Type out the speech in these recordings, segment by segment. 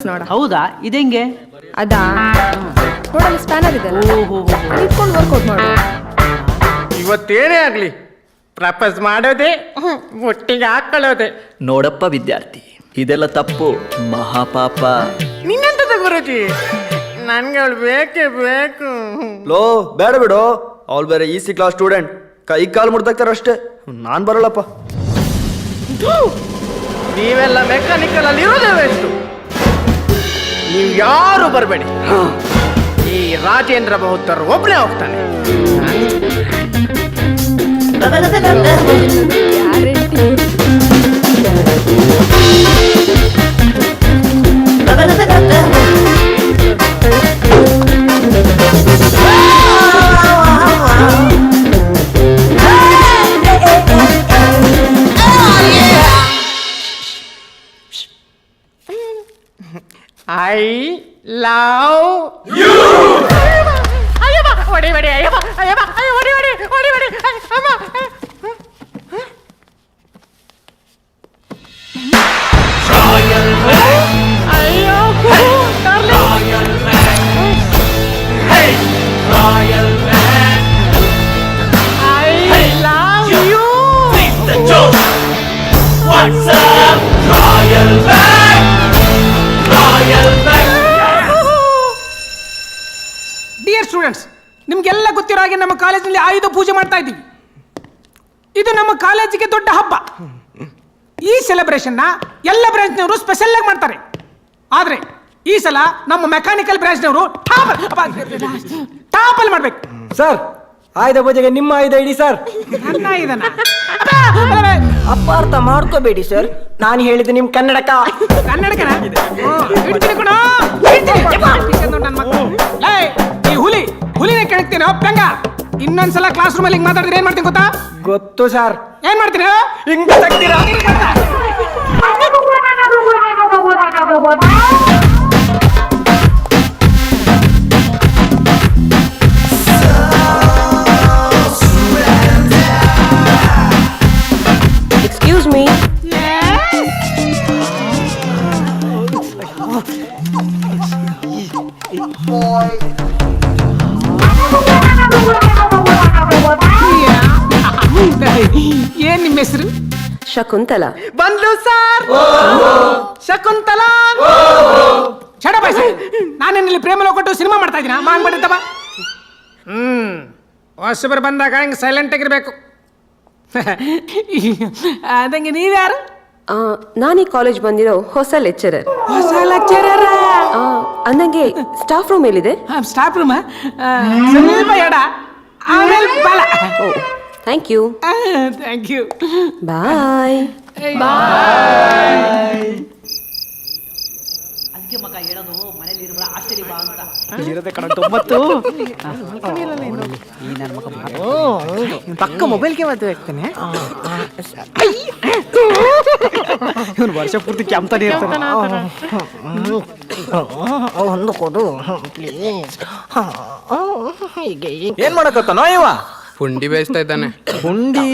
ನೋಡ. ಹೌದಾ, ಇದೆಂಗೆ? ಅದಾ ನೋಡಲ್ಲಿ ಸ್ಪ್ಯಾನರ್ ಇದೆ, ಇಟ್ಕೊಂಡು ವರ್ಕೌಟ್ ಮಾಡು. ಇವತ್ತೇನೇ ಆಗ್ಲಿ ಪ್ರಪೋಸ್ ಮಾಡೋದೇ ಒಟ್ಟಿಗೆ ಹಾಕೊಳ್ಳೋದೆ. ನೋಡಪ್ಪ ವಿದ್ಯಾರ್ಥಿ, ಇದೆಲ್ಲ ತಪ್ಪು, ಮಹಾಪಾಪ. ನಿನ್ನಂತದ ಗುರುಜಿ, ನನ್ಗೆ ಅವಳು ಬೇಕೇ ಬೇಕು. ಲೋ ಬೇಡ ಬಿಡು, ಅವಳು ಬೇರೆ EC ಕ್ಲಾಸ್ ಸ್ಟೂಡೆಂಟ್, ಕೈ ಕಾಲು ಮುಡ್ದಾಕ್ತಾರ ಅಷ್ಟೇ. ನಾನು ಬರಲ್ಲಪ್ಪ. ನೀವೆಲ್ಲ ಮೆಕ್ಯಾನಿಕಲ್ ಅಲ್ಲಿ ಇರೋದೇ ವೇಸ್ಟು. ನೀವು ಯಾರು ಬರಬೇಡಿ, ಈ ರಾಜೇಂದ್ರ ಬೌದ್ಧರು ಒಬ್ಬನೇ ಹೋಗ್ತಾನೆ. I love you. ಅಯ್ಯಮ್ಮ ಹೊಡಿ ಹೊಡಿ, ಅಯ್ಯಮ್ಮ ಅಯ್ಯಮ್ಮ, ಅಯ್ಯೋ ಹೊಡಿ ಹೊಡಿ ಹೊಡಿ ಹೊಡಿ ಅಮ್ಮ. ಅಯ್ಯೋ I love you. Dear students, ನಿಮ್ಗೆಲ್ಲ ಗೊತ್ತಿರೋ ಹಾಗೆ ನಮ್ಮ ಕಾಲೇಜಿನಲ್ಲಿ ಆಯುಧ ಪೂಜೆ ಮಾಡ್ತಾ ಇದ್ದೀವಿ. ಇದು ನಮ್ಮ ಕಾಲೇಜಿಗೆ ದೊಡ್ಡ ಹಬ್ಬ. ಈ ಸೆಲೆಬ್ರೇಷನ್ನ ಎಲ್ಲ ಬ್ರಾಂಚ್ನವರು ಸ್ಪೆಷಲ್ ಆಗಿ ಮಾಡ್ತಾರೆ. ಆದ್ರೆ ಈ ಸಲ ನಮ್ಮ ಮೆಕ್ಯಾನಿಕಲ್ ಬ್ರಾಂಚ್ನವರು ಟಾಪಲ್ಲಿ ಮಾಡ್ಬೇಕು. ಸರ್, ಆಯುಧ ಪೂಜೆಗೆ ನಿಮ್ಮ ಆಯುಧ ಇಡಿ ಸರ್. ನನ್ನ ಆಯುಧನ ಅಪಾರ್ಥ ಮಾಡ್ಕೋಬೇಡಿ ಸರ್, ನಾನು ಹೇಳಿದ್ದು ನಿಮ್ ಕನ್ನಡಕ. ಕನ್ನಡಕನ ಇಡ್ತೀನಿ ಕೊಡ. ಈ ಹುಲಿನೇ ಕೆಣಕ್ತೀನಿ ಪೆಂಗ. ಇನ್ನೊಂದ್ಸಲ ಕ್ಲಾಸ್ ರೂಮ್ ಅಲ್ಲಿ ಹಿಂಗ್ ಮಾತಾಡಿದ್ರೆ ಏನ್ ಮಾಡ್ತೀನಿ ಗೊತ್ತಾ? ಗೊತ್ತು ಸರ್. ಏನ್ ಮಾಡ್ತೀನಿ? ಹಿಂಗ್ ತೆಗ್ದಿರಾ? Excuse me. ಏನ್ ನಿಮ್ಮ ಹೆಸರು? ಶಕುಂತಲ. ಬಂದ್ಲು ಸರ್. ಶಕುಂತಲಾ. ಶಡ ಬೈಸ, ನಾನೇನಲ್ಲಿ ಪ್ರೇಮ ಲೋಕಟ್ಟು ಸಿನಿಮಾ ಮಾಡ್ತಾ ಇದ್ದೀನ ಮಾಡ್ಬಿಟ್ಟಿತ್ತವ. ಹೊಸಬರು ಬಂದಾಗ ಹಿಂಗೆ ಸೈಲೆಂಟ್ ಆಗಿರ್ಬೇಕು. ಅದಂಗೆ ನೀವ್ಯಾರು? ನಾನು ಈ ಕಾಲೇಜ್ ಬಂದಿರೋ ಹೊಸ ಲೆಕ್ಚರರ್. ಹೊಸ ಲೆಕ್ಚರರ್ ಅಂದಂಗೆ ಸ್ಟಾಫ್ ರೂಮ್ ಎಲ್ಲಿದೆ? ಸ್ಟಾಫ್ ರೂಮ್ ಸ್ವಲ್ಪ ಎಡ, ಆಮೇಲೆ ಬಲ. Oh, thank you. Thank you. Bye. ಅದಕ್ಕೆ ಮಗ ಹೇಳೋದು, ಮನೇಲಿ ಇರಬೇಡ, ಆಶ್ಚರ್ಯ ಬಾ ಅಂತ. ಇರೋದೇ ಕಣ 90. ಈ ನನ್ನ ಮಗ ಪಕ್ಕ ಮೊಬೈಲ್ಗೆ ಮದುವೆ ಆಗ್ತಾನೆ. ಇವನು ವರ್ಷ ಪೂರ್ತಿ ಕೆಮ್ತಾನೆ ಇರ್ತಾನೆ. ಒಂದು ಕೊಡು ಪ್ಲೀಸ್. ಏನ್ ಮಾಡಕತ್ತಾನೋ ಇವ? ಪುಂಡಿ ಬೇಯಿಸ್ತಾ ಇದ್ದಾನೆ. ಪುಂಡಿ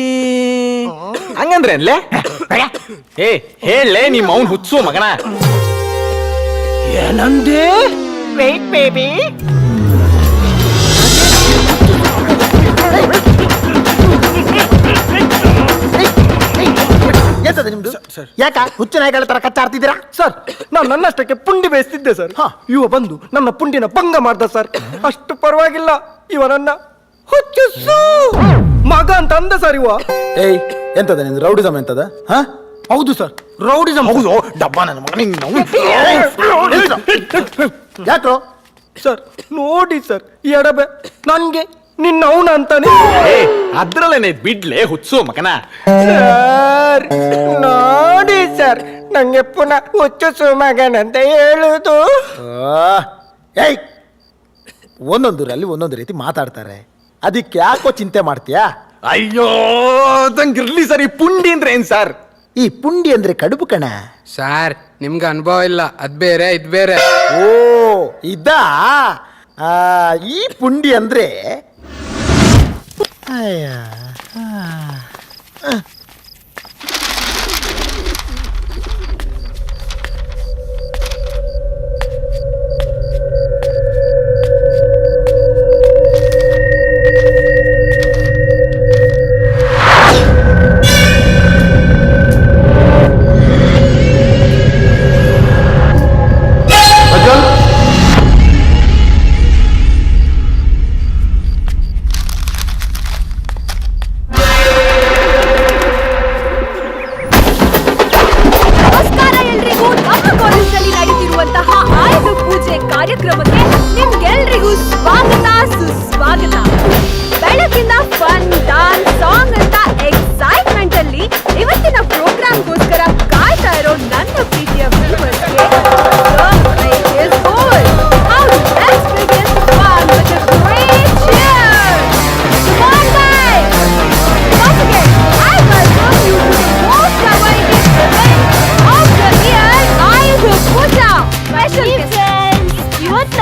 ಹಂಗಂದ್ರೆ ಅನ್ಲೇ? ಏ ಹೇಳಲೇ, ನಿಮ್ಮ ಅವ್ನು ಹುಚ್ಚು ಮಗನ. ಏನಂದೆ? Wait baby. ಎಂತದ ನಿಮ್ದು? ಯಾಕ ಹುಚ್ಚು ನಾಯಿಗಳ ತರ ಕಚ್ಚಾಡ್ತಿದ್ದೀರಾ? ಸರ್, ನಾನು ನನ್ನಷ್ಟಕ್ಕೆ ಪುಂಡಿ ಬೇಯಿಸ್ತಿದ್ದೆ ಸರ್. ಇವ ಬಂದು ನನ್ನ ಪುಂಡಿನ ಭಂಗ ಮಾಡ್ದ ಸರ್. ಅಷ್ಟು ಪರವಾಗಿಲ್ಲ, ಇವ ನನ್ನ ಹುಚ್ಚು ಮಗ ಅಂತ ಅಂದ ಸರ್ ಇವ. ಏಯ್, ಎಂತದ ನಿಂದು ರೌಡಿಸಮ್ ಎಂತದ? ಹಾ, ಹೌದು ಸರ್, ರೌಡಿಸಮ್. ಹೌದು, ಡಬ್ಬ ನನ್ನ ಮಗನ. ಯಾಕ್ರೋ ಸರ್ ನೋಡಿ ಸರ್, ಎಡಬೆ ನನ್ಗೆ ನಿನ್ನ ಅವನ ಅಂತಾನೆ. ಅದ್ರಲ್ಲೇನೆ ಬಿಡ್ಲೆ ಹುಚ್ಚು ಮಗನ. ಸರ್ ನೋಡಿ ಸರ್, ನಂಗೆ ಪುನಃ ಹುಚ್ಚು ಮಗನಂತ ಹೇಳುದು. ಏಯ್, ಒಂದೊಂದರಲ್ಲಿ ಒಂದೊಂದು ರೀತಿ ಮಾತಾಡ್ತಾರೆ, ಅದಕ್ಕೆ ಯಾಕೋ ಚಿಂತೆ ಮಾಡ್ತೀಯಾ? ಅಯ್ಯೋ ಅದಂಗಿರ್ಲಿ ಸರ್. ಈ ಪುಂಡಿ ಅಂದ್ರೆ ಏನ್ ಸರ್? ಈ ಪುಂಡಿ ಅಂದ್ರೆ ಕಡುಬು ಕಣ. ಸಾರ್, ನಿಮ್ಗೆ ಅನುಭವ ಇಲ್ಲ, ಅದ್ ಬೇರೆ ಇದ್ ಬೇರೆ. ಓ ಇದಾ? ಈ ಪುಂಡಿ ಅಂದ್ರೆ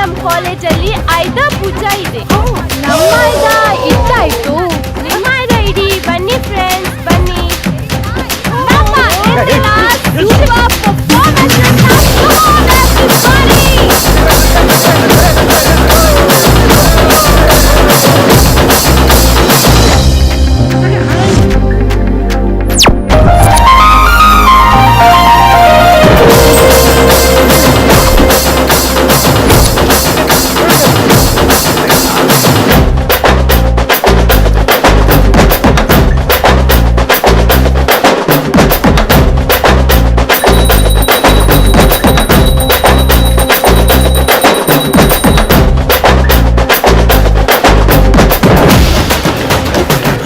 ನಮ್ಮ ಕಾಲೇಜಲ್ಲಿ ಆಯ್ದ ಪೂಜಾ ಇದೆ. ನಮ್ಮ ಆಯ್ದ ಇಟ್ಟಾಯ್ತು, ನಿಮ್ಮ ಆಯ್ದ ಇಡಿ. ಬನ್ನಿ ಫ್ರೆಂಡ್ಸ್, ಬನ್ನಿ. ನಮ್ಮ ಎಲ್ಲ super performances have come, everybody.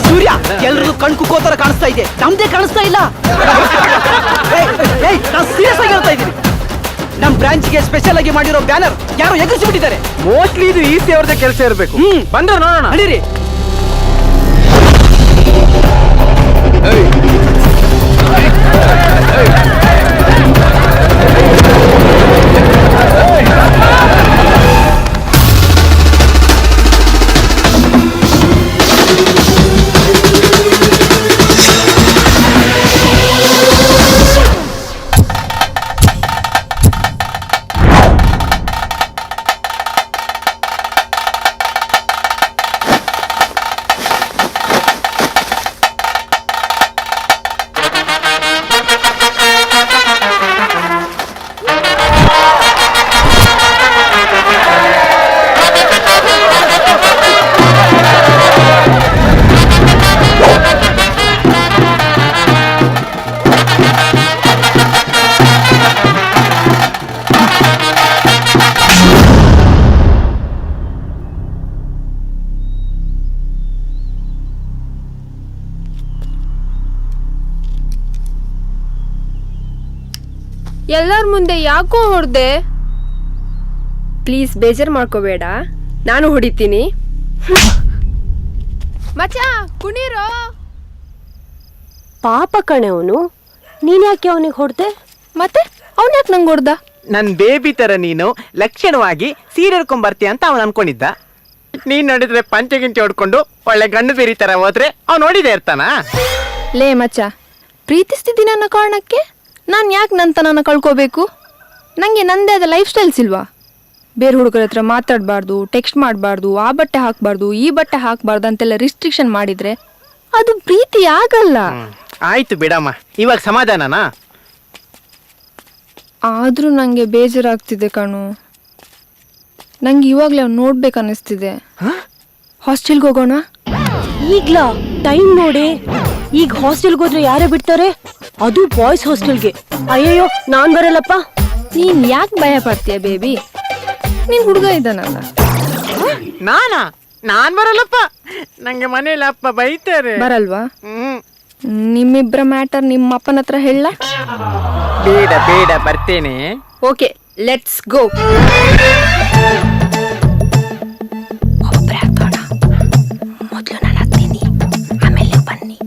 ಸೂರ್ಯ, ಎಲ್ರಿಗೂ ಕಣ್ ಕುಕ್ಕೋ ತರ ಕಾಣಿಸ್ತಾ ಇದೆ, ನಮ್ದೇ ಕಾಣಿಸ್ತಾ ಇಲ್ಲ. ನಾನು ಸೀರಿಯಸ್ ಆಗಿ ಹೇಳ್ತಾ ಇದ್ದೀನಿ. ನಮ್ ಬ್ರಾಂಚ್ಗೆ ಸ್ಪೆಷಲ್ ಆಗಿ ಮಾಡಿರೋ ಬ್ಯಾನರ್ ಯಾರೋ ಎಗರಿಸಿಬಿಟ್ಟಿದ್ದಾರೆ. ಮೋಸ್ಟ್ಲಿ ಇದು ಈಸಿ ಅವ್ರದ್ದೇ ಕೆಲಸ ಇರಬೇಕು. ಬಂದ್ರೆ ನೋಡೋಣ. ನಡೀರಿ. ಎಲ್ಲರ ಮುಂದೆ ಯಾಕೋ ಹೊಡೆದೆ? ಪ್ಲೀಸ್ ಬೇಜಾರು ಮಾಡ್ಕೋಬೇಡ, ನಾನು ಹೊಡಿತೀನಿ. ಮಚ್ಚ ಕುಣೀರೋ. ಪಾಪ ಕಣೆ ಅವನು, ನೀನ್ ಯಾಕೆ ಅವನಿಗೆ ಹೊಡ್ದೆ? ಮತ್ತೆ ಅವನ್ ಯಾಕೆ ನಂಗೆ ಹೊಡ್ದ? ನನ್ ಬೇಬಿ ತರ ನೀನು ಲಕ್ಷಣವಾಗಿ ಸೀರೆ ಹಿಡ್ಕೊಂಡ್ ಬರ್ತೀಯ ಅಂತ ಅವನು ಅನ್ಕೊಂಡಿದ್ದ. ನೀನ್ ನೋಡಿದ್ರೆ ಪಂಚಗಿಂಚಿ ಹೊಡ್ಕೊಂಡು ಒಳ್ಳೆ ಗಂಡು ಬೇರಿ ತರ ಹೋದ್ರೆ ಅವ್ನು ನೋಡಿದೆ ಇರ್ತಾನ. ಲೇ ಮಚ್ಚ, ಪ್ರೀತಿಸ್ತಿದ್ದೀನಿ ಅನ್ನೋ ಕಾರಣಕ್ಕೆ ನಾನು ಯಾಕೆ ನನ್ನ ಕಳ್ಕೋಬೇಕು? ನನಗೆ ನಂದೇ ಆದ ಲೈಫ್ ಸ್ಟೈಲ್ಸ್ ಇಲ್ವಾ? ಬೇರೆ ಹುಡುಗರ ಹತ್ರ ಮಾತಾಡಬಾರ್ದು, ಟೆಕ್ಸ್ಟ್ ಮಾಡಬಾರ್ದು, ಆ ಬಟ್ಟೆ ಹಾಕಬಾರ್ದು, ಈ ಬಟ್ಟೆ ಹಾಕಬಾರ್ದು ಅಂತೆಲ್ಲ ರಿಸ್ಟ್ರಿಕ್ಷನ್ ಮಾಡಿದರೆ ಅದು ಪ್ರೀತಿ ಆಗಲ್ಲ. ಆಯ್ತು ಬಿಡಮ್ಮ, ಇವಾಗ ಸಮಾಧಾನನಾ? ಆದರೂ ನನಗೆ ಬೇಜಾರಾಗ್ತಿದೆ ಕಣು. ನಂಗೆ ಇವಾಗಲೇ ಅವ್ನು ನೋಡ್ಬೇಕು ಅನ್ನಿಸ್ತಿದೆ. ಹಾಸ್ಟೆಲ್ಗೆ ಹೋಗೋಣ? ಈಗ್ಲಾ? ಟೈಮ್ ನೋಡಿ, ಈಗ ಹಾಸ್ಟೆಲ್ಗೆ ಹೋದ್ರೆ ಯಾರೇ ಬಿಡ್ತಾರೆ? ಅದು ಬಾಯ್ಸ್ ಹಾಸ್ಟೆಲ್ಗೆ. ಅಯ್ಯಯ್ಯೋ, ನಾನ್ ಬರಲ್ಲಪ್ಪ. ನೀನ್ ಯಾಕೆ ಭಯ ಪಡ್ತೀಯ ಬೇಬಿ? ನೀನ್ ಹುಡುಗ ಇದ್ದಾನಲ್ಲ. ನಾನ್ ಬರಲ್ಲಪ್ಪ, ನಂಗೆ ಮನೇಲಿ ಅಪ್ಪ ಬೈತಾರೆ. ಬರಲ್ವಾ? ನಿಮ್ಮಿಬ್ರ ಮ್ಯಾಟರ್ ನಿಮ್ಮ ಅಪ್ಪನ ಹತ್ರ ಹೇಳ. ಬೇಡ ಬೇಡ, ಬರ್ತೇನೆ. Okay, let's go. ಮೊದಲು ನಾನು ಹತ್ತೀನಿ, ಆಮೇಲೆ ಬನ್ನಿ.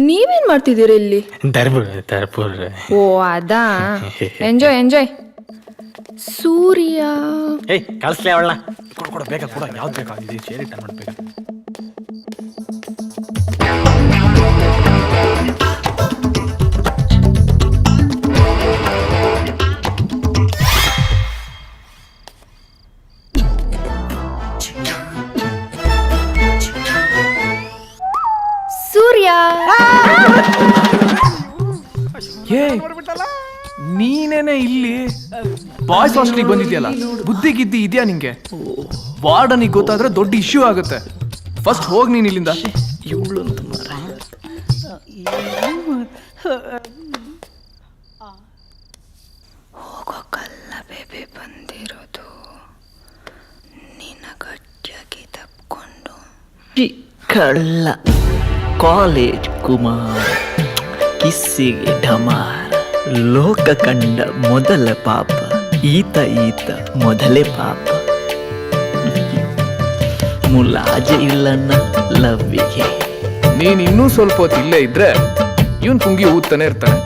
ನೀವೇನ್ ಮಾಡ್ತಿದ್ದೀರಿ ಇಲ್ಲಿ? ದರ್ಪುರ್ ಓ ಅದಾ, ಎಂಜಾಯ್ ಎಂಜಾಯ್. ಸೂರ್ಯ ಏಯ್ ಕಳಿಸ್ಲೇ ಅವಳನ್ನ. ಕೊಡು ಬೇಗ ಕೊಡು, ಯಾವ್ದು ಬೇಕಾಗಿದೆ ಚೇರಿ ಟನ್ ಮಾಡ್ಬೇಕ. ಸೂರ್ಯ ನೀನೇನೆ ಇಲ್ಲಿ ಬಾಯ್ಸ್ ಹಾಸ್ಟೆಲ್ಗೆ ಬಂದಿದ್ಯಲ್ಲ, ಬುದ್ಧಿ ಗಿದ್ದಿ ಇದೆಯಾ ನಿಂಗೆ? ವಾರ್ಡನಿಗೆ ಗೊತ್ತಾದ್ರೆ ದೊಡ್ಡ ಇಶ್ಯೂ ಆಗುತ್ತೆ. ಫಸ್ಟ್ ಹೋಗ್ ನೀನ್ ಇಲ್ಲಿಂದ. ಹೋಗೋಕಲ್ಲ ಬೇಬಿ ಬಂದಿರೋದು, ನಿನ್ನ ಗಟ್ಟಿಯಾಗಿ ತಪ್ಕೊಂಡು. ಕಳ್ಳ ಕಾಲೇಜ್ ಕುಮಾರ್, ಕಿಸ್ಸಿಗೆ ಢಮಾರ್, ಲೋಕ ಕಂಡ ಮೊದಲ ಪಾಪ, ಈತ ಮೊದಲೇ ಪಾಪ, ಮುಲಾಜ ಇಲ್ಲಣ್ಣ ಲವ್ವಿಗೆ. ನೀನ್ ಇನ್ನೂ ಸ್ವಲ್ಪ ಹೊತ್ತು ಇಲ್ಲೇ ಇದ್ರೆ ಇವನ್ ಪುಂಗಿ ಊದ್ತಾನೆ ಇರ್ತಾನೆ.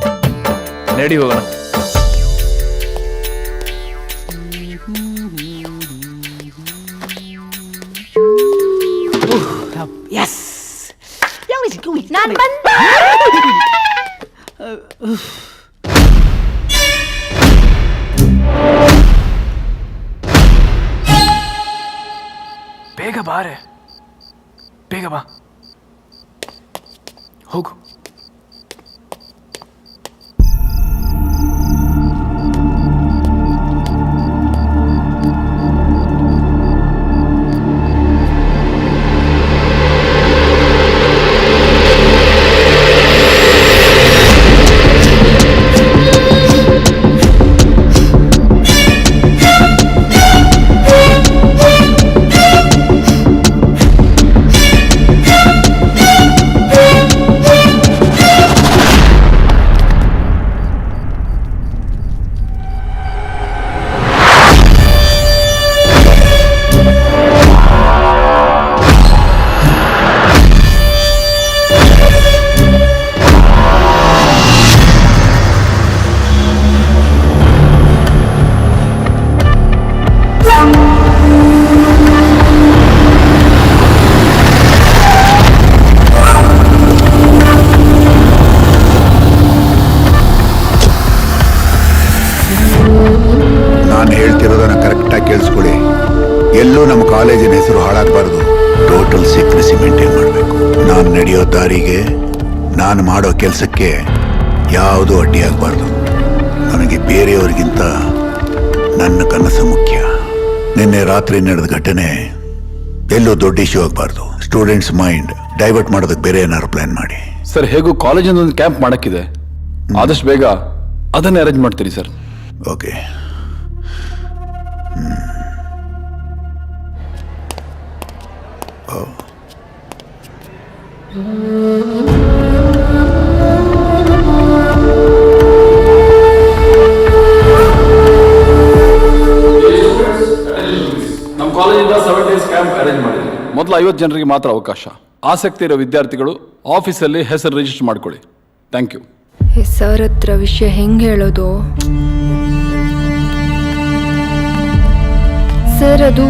ನಡಿ ಹೋಗೋಣ. ನಾನ್ ಬಂದೆ. ಬೇಗ ಬಾರೆ, ಬೇಗ ಬಾ, ಹೋಗು. ಎಲ್ಲೂ ನಮ್ಮ ಕಾಲೇಜಿನ ಹೆಸರು ಹಾಳಾಗಬಾರ್ದು. ಟೋಟಲ್ ಸೀಕ್ರೆಸಿ ಮೇಂಟೈನ್ ಮಾಡಬೇಕು. ನಾನು ನಡೆಯೋ ದಾರಿಗೆ, ನಾನು ಮಾಡೋ ಕೆಲಸಕ್ಕೆ ಯಾವುದೂ ಅಡ್ಡಿಯಾಗಬಾರ್ದು. ನನಗೆ ಬೇರೆಯವರಿಗಿಂತ ನನ್ನ ಕನಸು ಮುಖ್ಯ. ನಿನ್ನೆ ರಾತ್ರಿ ನಡೆದ ಘಟನೆ ಎಲ್ಲೂ ದೊಡ್ಡ ಇಶ್ಯೂ ಆಗಬಾರ್ದು. ಸ್ಟೂಡೆಂಟ್ಸ್ ಮೈಂಡ್ ಡೈವರ್ಟ್ ಮಾಡೋದಕ್ಕೆ ಬೇರೆ ಏನಾದ್ರು ಪ್ಲಾನ್ ಮಾಡಿ. ಸರ್, ಹೇಗೂ ಕಾಲೇಜಿಂದ ಒಂದು ಕ್ಯಾಂಪ್ ಮಾಡಕ್ಕಿದೆ, ಆದಷ್ಟು ಬೇಗ ಅದನ್ನೇ ಅರೇಂಜ್ ಮಾಡ್ತೀರಿ ಸರ್. ಓಕೆ. ನಮ್ಮ ಕಾಲೇಜಿಂದ 7 days ಕ್ಯಾಂಪ್ ಅರೇಂಜ್ ಮಾಡಿದ್ವಿ. ಮೊದಲು 50 ಜನರಿಗೆ ಮಾತ್ರ ಅವಕಾಶ. ಆಸಕ್ತಿ ಇರೋ ವಿದ್ಯಾರ್ಥಿಗಳು ಆಫೀಸಲ್ಲಿ ಹೆಸರು ರಿಜಿಸ್ಟರ್ ಮಾಡ್ಕೊಳ್ಳಿ. Thank you. ಸರ್ ಹತ್ರ ವಿಷಯ ಹೆಂಗೆ ಹೇಳೋದು ಸರ್? ಅದು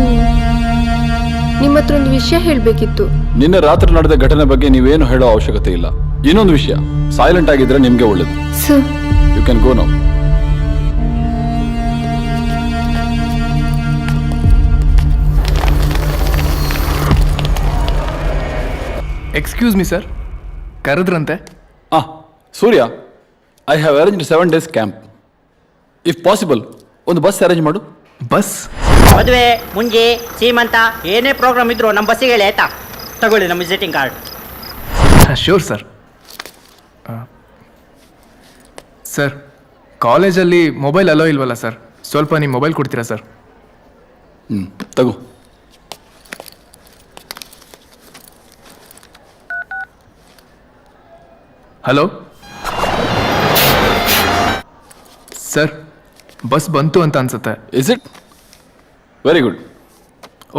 ನಿಮ್ಮ ಹತ್ರ ಒಂದು ವಿಷಯ ಹೇಳಬೇಕಿತ್ತು. ನಿನ್ನೆ ರಾತ್ರಿ ನಡೆದ ಘಟನೆ ಬಗ್ಗೆ ನೀವೇನು ಹೇಳೋ ಅವಶ್ಯಕತೆ ಇಲ್ಲ. ಇನ್ನೊಂದು ವಿಷಯ, ಸೈಲೆಂಟ್ ಆಗಿದ್ರೆ ನಿಮ್ಗೆ ಒಳ್ಳೇದು. Sir, you can go now. Excuse me sir, ಕರೆದ್ರಂತೆ? Surya, I have arranged 7 days camp. If possible ಒಂದು ಬಸ್ ಅರೇಂಜ್ ಮಾಡು. ಬಸ್? ಮದುವೆ, ಮುಂಜಿ, ಸೀಮಂತ ಏನೇ ಪ್ರೋಗ್ರಾಮ್ ಇದ್ರು ನಮ್ಮ ಬಸ್ಸಿಗೆ ಹೇಳಿ ಆಯ್ತಾ? ತಗೊಳ್ಳಿ ನಮ್ಮ visiting card. Sure sir. Sir, ಕಾಲೇಜಲ್ಲಿ ಮೊಬೈಲ್ ಅಲೋ ಇಲ್ವಲ್ಲ ಸರ್? ಸ್ವಲ್ಪ ನಿಮ್ಮ ಮೊಬೈಲ್ ಕೊಡ್ತೀರಾ ಸರ್? ತಗೋ. ಹಲೋ ಸರ್, ಬಸ್ ಬಂತು ಅಂತ ಅನ್ಸುತ್ತೆ. Is it? Very good.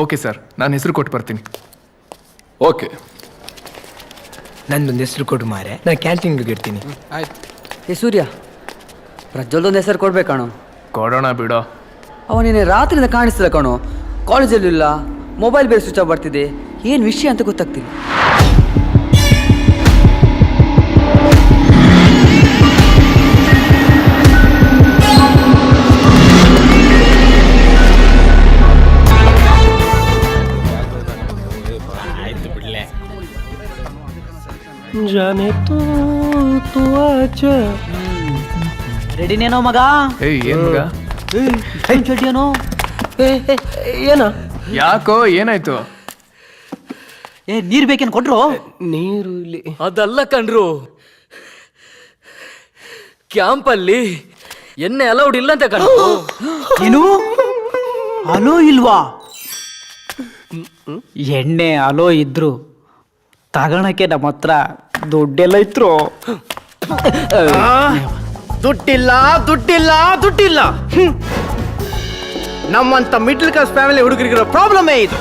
Okay sir, ನಾನು ಹೆಸರು ಕೊಟ್ಟು ಬರ್ತೀನಿ. ಓಕೆ. ನಂದೊಂದು ಹೆಸರು ಕೊಡು ಮಾರೆ, ನಾನು ಕ್ಯಾಂಟೀನ್ಗೆ ಇರ್ತೀನಿ. ಆಯ್ತು. ಏ ಸೂರ್ಯ, ಪ್ರಜ್ವಲ್ದೊಂದು ಹೆಸರು ಕೊಡ್ಬೇಕಣೋ. ಕೊಡೋಣ ಬಿಡೋ. ಅವನೇನೆ ರಾತ್ರಿಯಿಂದ ಕಾಣಿಸ್ತಿಲ್ಲ ಕಣೋ, ಕಾಲೇಜಲ್ಲೂ ಇಲ್ಲ, ಮೊಬೈಲ್ ಬೇರೆ ಸ್ವಿಚ್ ಆಫ್ ಬರ್ತಿದೆ, ಏನು ವಿಷಯ ಅಂತ ಗೊತ್ತಾಗ್ತಿಲ್ಲ. ರೆಡಿನೇನೋ ಮಗ? ಏಯ್ ಏನ್ ಮಗ? ಚಡ್ಡಿಯೇನೋ? ಏನ? ಯಾಕೋ ಏನಾಯ್ತು? ನೀರ್ ಬೇಕೇನು ಕೊಟ್ರು? ನೀರು ಇಲ್ಲಿ ಅದಲ್ಲ ಕಣ್ರು, ಕ್ಯಾಂಪಲ್ಲಿ ಎಣ್ಣೆ ಅಲೌಡ್ ಇಲ್ಲ ಅಂತ ಕಣ್. ಏನು ಅಲೋ ಇಲ್ವಾ? ಎಣ್ಣೆ ಅಲೋ ಇದ್ರು ತಗೋಣಕ್ಕೆ ನಮ್ಮ ಹತ್ರ ದುಡ್ಡೆಲ್ಲ ಇದ್ರು. ದುಡ್ಡಿಲ್ಲ ದುಡ್ಡಿಲ್ಲ ದುಡ್ಡಿಲ್ಲ. ನಮ್ಮಂತ ಮಿಡ್ಲ್ ಕ್ಲಾಸ್ ಫ್ಯಾಮಿಲಿ ಹುಡುಗರಿಗಿರೋ ಪ್ರಾಬ್ಲಮೇ ಇದು.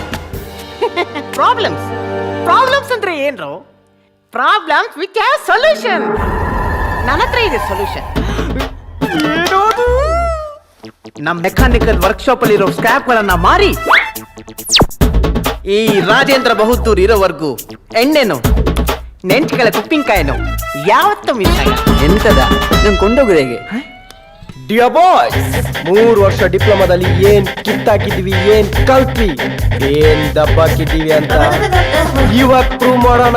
ಪ್ರಾಬ್ಲಮ್ಸ್ ಅಂದ್ರೆ ಏನ್ರು? Problems which have solution. ನನ್ನ ಹತ್ರ ಇದೆ ಸೊಲ್ಯೂಷನ್. ನಮ್ಮ ಮೆಕ್ಯಾನಿಕಲ್ ವರ್ಕ್ಶಾಪ್ ಅಲ್ಲಿ ಇರೋ ಸ್ಕ್ರಾಪ್ಗಳನ್ನ ಮಾರಿ ಈ ರಾಜೇಂದ್ರ ಬಹದ್ದೂರ್ ಇರೋವರೆಗೂ ಎಣ್ಣೆನು ನೆಂಚ್ಗಳ ಉಪ್ಪಿನಕಾಯಿನು ಯಾವತ್ತೂ ಮಿಸ್ ಆಗಲ್ಲ. ಎಂತದ ನಂಗೆ ಕೊಂಡೋಗುದು ಹೇಗೆ? ಡಿಯರ್ ಬಾಯ್ಸ್, 3 ವರ್ಷ ಡಿಪ್ಲೊಮಾದಲ್ಲಿ ಏನ್ ಕಿತ್ತಾಕಿದ್ವಿ, ಏನ್ ಕಲ್ತ್ವಿ, ಏನ್ ದಬ್ಬಾಕಿದ್ದೀವಿ ಅಂತ ಇವಾಗ ಪ್ರೂವ್ ಮಾಡೋಣ.